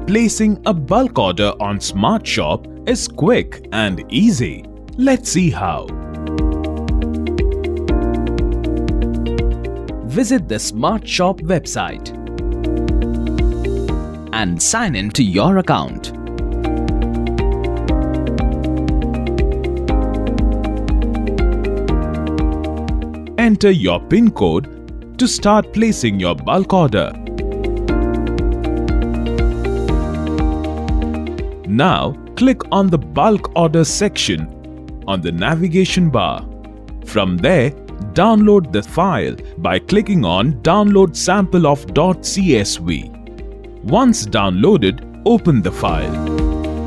Placing a bulk order on SmartShop is quick and easy. Let's see how. Visit the SmartShop website and sign in to your account. Enter your PIN code to start placing your bulk order. Now, click on the bulk order section on the navigation bar. From there, download the file by clicking on Download Sample of .csv. Once downloaded, open the file.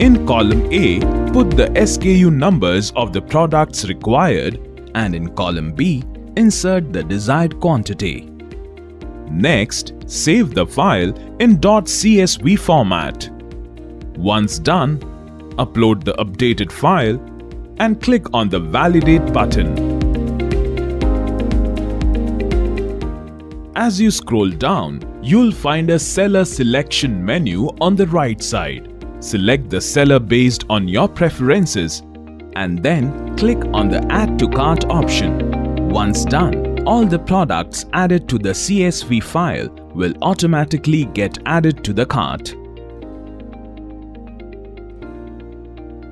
In column A, put the SKU numbers of the products required, and in column B, insert the desired quantity. Next, save the file in .csv format. Once done, upload the updated file and click on the Validate button. As you scroll down, you'll find a seller selection menu on the right side. Select the seller based on your preferences and then click on the Add to Cart option. Once done, all the products added to the CSV file will automatically get added to the cart.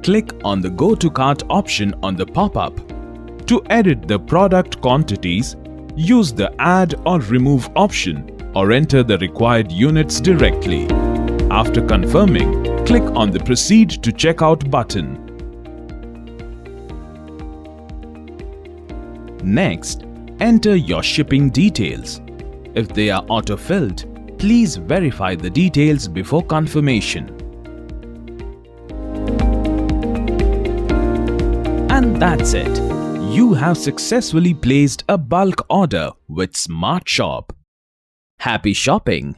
Click on the Go to Cart option on the pop-up. To edit the product quantities, use the Add or Remove option or enter the required units directly. After confirming, click on the Proceed to Checkout button. Next, enter your shipping details. If they are auto-filled, please verify the details before confirmation. And that's it. You have successfully placed a bulk order with SmartShop. Happy shopping!